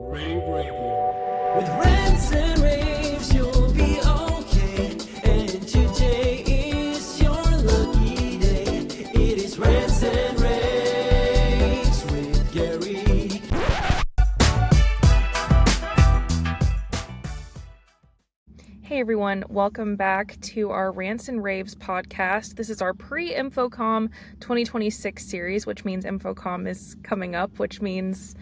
rAVe Radio. With rants and raves, you'll be okay. And today is your lucky day. It is rants and raves with Gary. Hey everyone, welcome back to our Rants and Raves podcast. This is our pre-InfoComm 2026 series, which means InfoComm is coming up, which means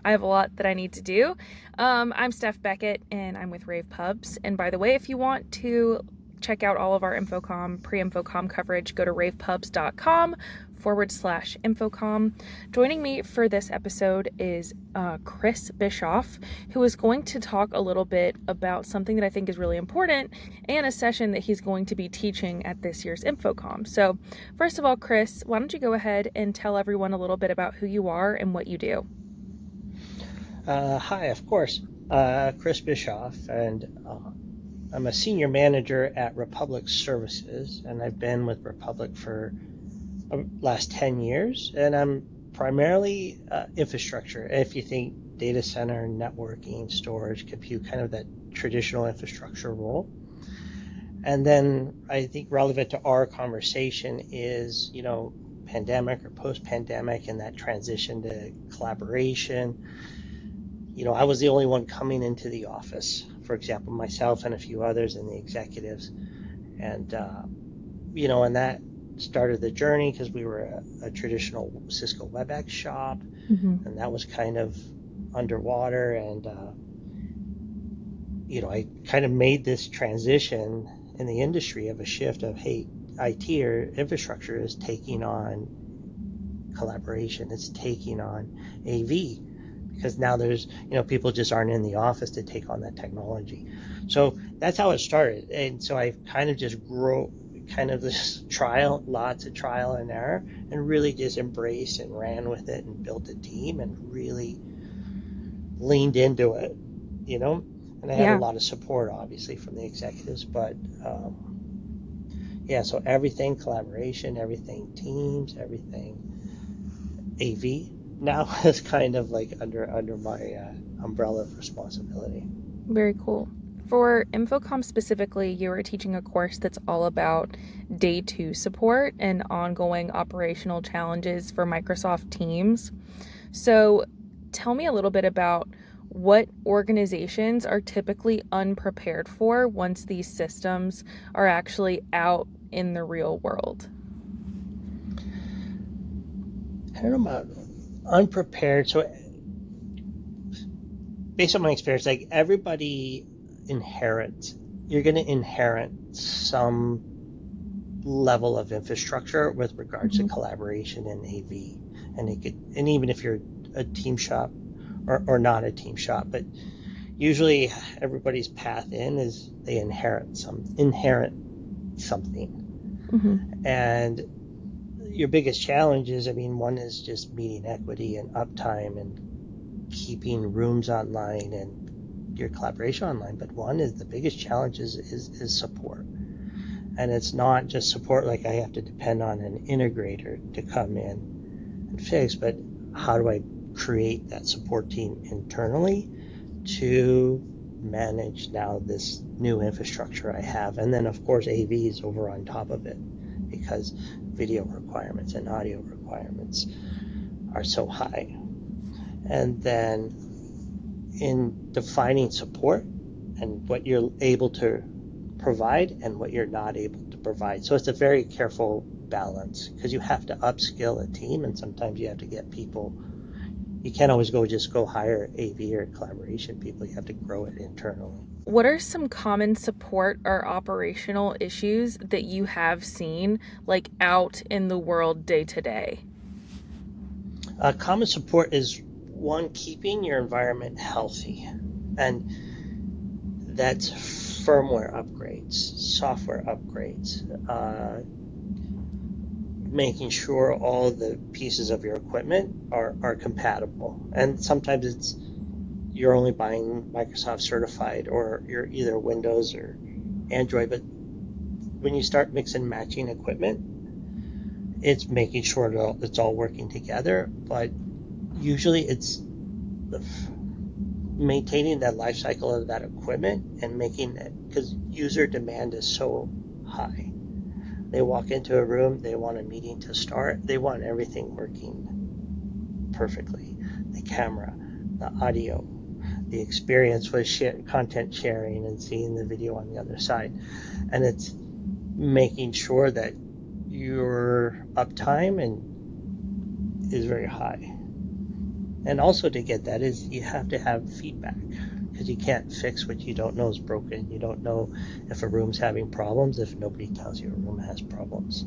I have a lot that I need to do. I'm Steph Beckett and I'm with rAVe Pubs. And by the way, if you want to check out all of our InfoComm, pre-InfoComm coverage, go to ravepubs.com/InfoComm. Joining me for this episode is Chris Bischoff, who is going to talk a little bit about something that I think is really important and a session that he's going to be teaching at this year's InfoComm. So first of all, Chris, why don't you go ahead and tell everyone a little bit about who you are and what you do? Hi, of course. Chris Bischoff, and I'm a senior manager at Republic Services, and I've been with Republic for the last 10 years, and I'm primarily infrastructure. If you think data center, networking, storage, compute, kind of that traditional infrastructure role. And then I think relevant to our conversation is, pandemic or post-pandemic and that transition to collaboration. I was the only one coming into the office, for example, myself and a few others in the executives. And, and that started the journey because we were a traditional Cisco WebEx shop, and that was kind of underwater. And, I kind of made this transition in the industry of a shift of, hey, IT or infrastructure is taking on collaboration. It's taking on AV. Because now there's, people just aren't in the office to take on that technology. So that's how it started. And so I kind of just grew this lots of trial and error, and really just embraced and ran with it and built a team and really leaned into it, And I had a lot of support, obviously, from the executives. But, so everything collaboration, everything teams, everything AV. Now is kind of like under my umbrella of responsibility. Very cool. For InfoComm specifically, you are teaching a course that's all about day 2 support and ongoing operational challenges for Microsoft Teams. So tell me a little bit about what organizations are typically unprepared for once these systems are actually out in the real world. I don't know about unprepared. So based on my experience, like everybody you're going to inherit some level of infrastructure with regards to collaboration in AV. And even if you're a team shop or not a team shop, but usually everybody's path in is they inherit something. And your biggest challenge is, one is just meeting equity and uptime and keeping rooms online and your collaboration online. But one is the biggest challenge is support. And it's not just support like I have to depend on an integrator to come in and fix, but how do I create that support team internally to manage now this new infrastructure I have? And then, of course, AV is over on top of it, because video requirements and audio requirements are so high. And then in defining support and what you're able to provide and what you're not able to provide. So it's a very careful balance, because you have to upskill a team, and sometimes you have to get people. You can't always go hire AV or collaboration people. You have to grow it internally. What are some common support or operational issues that you have seen, like out in the world day to day? Common support is one, keeping your environment healthy, and that's firmware upgrades, software upgrades, making sure all the pieces of your equipment are compatible. And sometimes you're only buying Microsoft certified, or you're either Windows or Android. But when you start mixing and matching equipment, it's making sure that it's all working together. But usually it's maintaining that life cycle of that equipment and making it, because user demand is so high. They walk into a room, they want a meeting to start, they want everything working perfectly. The camera, the audio, the experience with content sharing and seeing the video on the other side. And it's making sure that your uptime is very high. And also to get that is you have to have feedback, because you can't fix what you don't know is broken. You don't know if a room's having problems if nobody tells you a room has problems.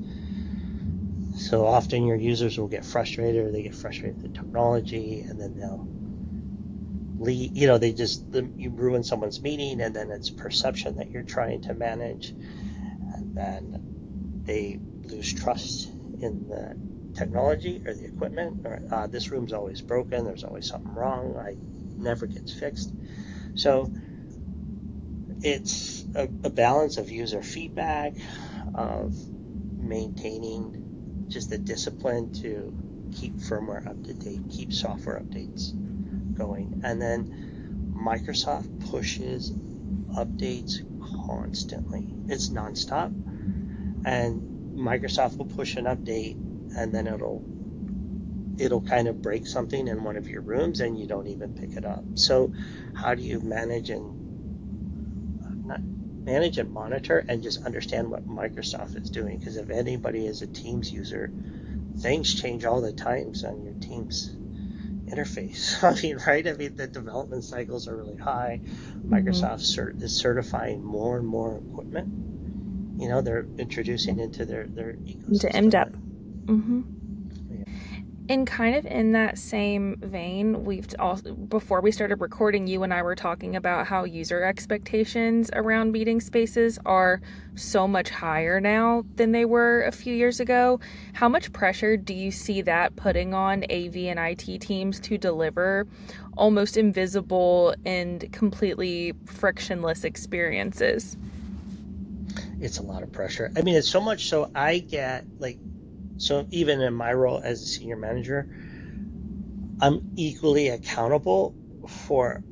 So often your users will get frustrated, or they get frustrated with the technology, and then they'll leave. You ruin someone's meeting, and then it's perception that you're trying to manage, and then they lose trust in the technology or the equipment, or this room's always broken, there's always something wrong, it never gets fixed. So it's a balance of user feedback, of maintaining just the discipline to keep firmware up to date, keep software updates going, and then Microsoft pushes updates constantly. It's nonstop, and Microsoft will push an update, and then it'll kind of break something in one of your rooms, and you don't even pick it up. So how do you manage and monitor and just understand what Microsoft is doing? Because if anybody is a Teams user, things change all the times on your Teams interface. Right? The development cycles are really high. Microsoft is certifying more and more equipment. They're introducing into their ecosystem. Into MDEP. And kind of in that same vein, before we started recording, you and I were talking about how user expectations around meeting spaces are so much higher now than they were a few years ago. How much pressure do you see that putting on AV and IT teams to deliver almost invisible and completely frictionless experiences? It's a lot of pressure. It's so much so I get so even in my role as a senior manager, I'm equally accountable for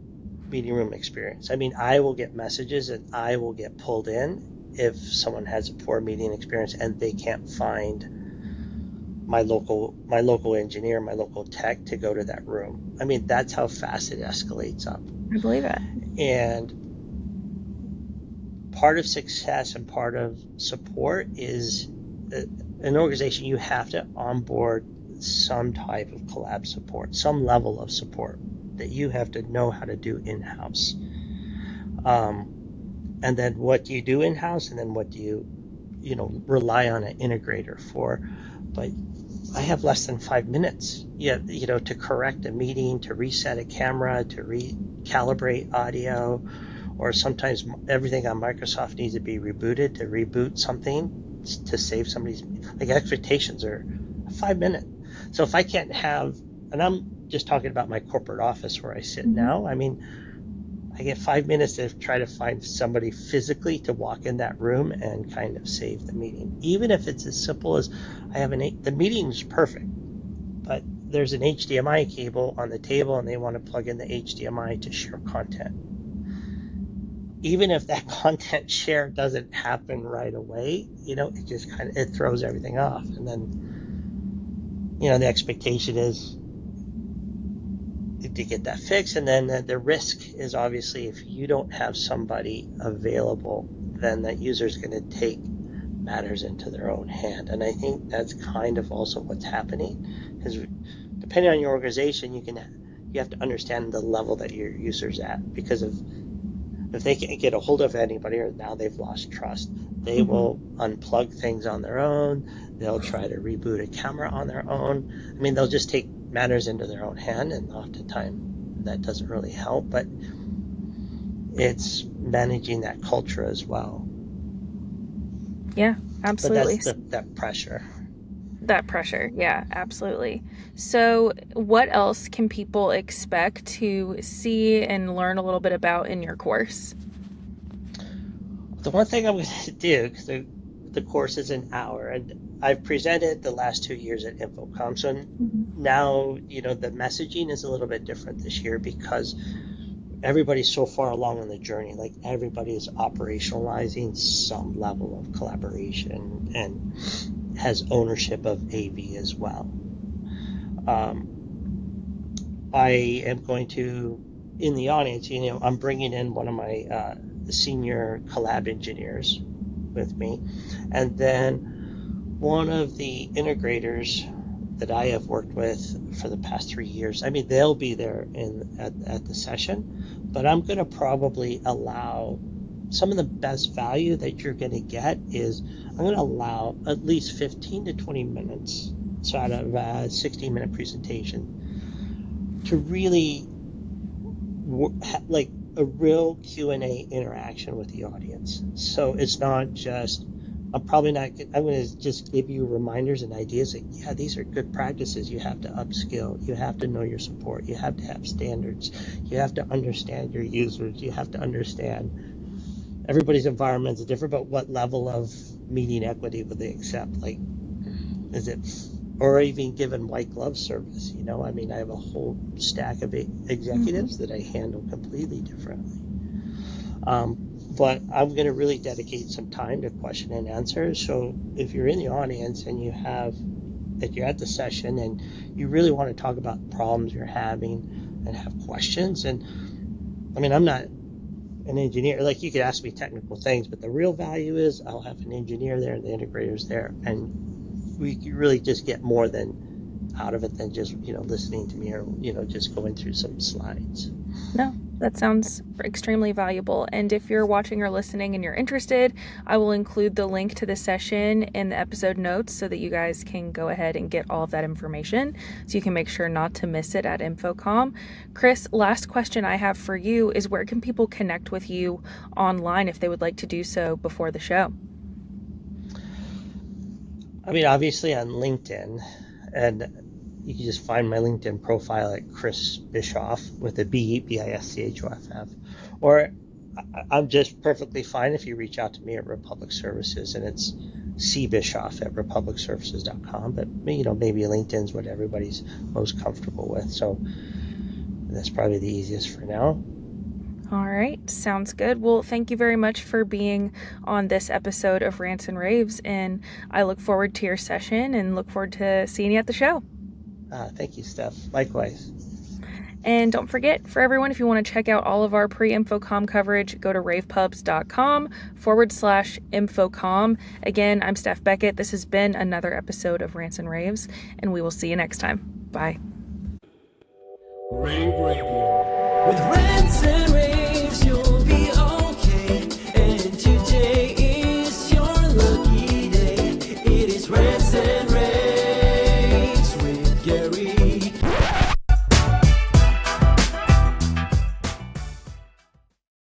meeting room experience. I will get messages and I will get pulled in if someone has a poor meeting experience and they can't find my local engineer, my local tech to go to that room. That's how fast it escalates up. I believe it. And part of success and part of support is an organization, you have to onboard some type of collab support, some level of support that you have to know how to do in-house. And then what do you do in-house, and then what do you rely on an integrator for? But I have less than 5 minutes, to correct a meeting, to reset a camera, to recalibrate audio, or sometimes everything on Microsoft needs to be rebooted, to reboot something to save somebody's, expectations are 5 minutes. So if I can't have, and I'm just talking about my corporate office where I sit now, I get 5 minutes to try to find somebody physically to walk in that room and kind of save the meeting. Even if it's as simple as the meeting's perfect, but there's an HDMI cable on the table and they want to plug in the HDMI to share content. Even if that content share doesn't happen right away, it just it throws everything off. And then, the expectation is to get that fixed. And then the risk is obviously if you don't have somebody available, then that user is going to take matters into their own hand. And I think that's kind of also what's happening, because depending on your organization, you have to understand the level that your user's at, because if they can't get a hold of anybody, or now they've lost trust, they will unplug things on their own. They'll try to reboot a camera on their own. They'll just take matters into their own hand, and oftentimes that doesn't really help. But it's managing that culture as well. Yeah, absolutely. But that's that pressure. That pressure, yeah, absolutely. So what else can people expect to see and learn a little bit about in your course? The one thing I'm going to do, because the course is an hour, and I've presented the last 2 years at InfoComm, so now the messaging is a little bit different this year, because everybody's so far along on the journey. Like everybody is operationalizing some level of collaboration and has ownership of AV as well. I am going to, in the audience, I'm bringing in one of my senior collab engineers with me, and then one of the integrators that I have worked with for the past 3 years. I mean, they'll be there at the session, but I'm going to probably allow some of the best value that you're going to get is I'm going to allow at least 15 to 20 minutes, so out of a 60-minute presentation, to really like a real Q&A interaction with the audience. So it's not just, I'm going to just give you reminders and ideas that, yeah, these are good practices. You have to upskill. You have to know your support. You have to have standards. You have to understand your users. You have to understand everybody's environment is different, but what level of meeting equity would they accept? Like, is it, or even given white glove service? I mean, I have a whole stack of executives that I handle completely differently. But I'm going to really dedicate some time to question and answer. So if you're in the audience and you're at the session and you really want to talk about problems you're having and have questions, and I mean, I'm not an engineer. Like, you could ask me technical things, but the real value is I'll have an engineer there and the integrator's there, and we can really just get more out of it than just listening to me or just going through some slides. No, that sounds extremely valuable. And if you're watching or listening and you're interested, I will include the link to the session in the episode notes so that you guys can go ahead and get all of that information, so you can make sure not to miss it at InfoComm. Chris, last question I have for you is, where can people connect with you online if they would like to do so before the show? I mean, obviously on LinkedIn, and you can just find my LinkedIn profile at Chris Bischoff with a B, Bischoff. Or I'm just perfectly fine if you reach out to me at Republic Services, and it's cbischoff@republicservices.com. But maybe LinkedIn's what everybody's most comfortable with. So that's probably the easiest for now. All right, sounds good. Well, thank you very much for being on this episode of Rants and Raves, and I look forward to your session and look forward to seeing you at the show. Thank you, Steph. Likewise. And don't forget, for everyone, if you want to check out all of our pre-InfoComm coverage, go to ravepubs.com/InfoComm. Again, I'm Steph Beckett. This has been another episode of Rants and Raves, and we will see you next time. Bye. rAVe Radio. With rants and raves, you'll be okay. And today is your lucky day. It is rants and raves.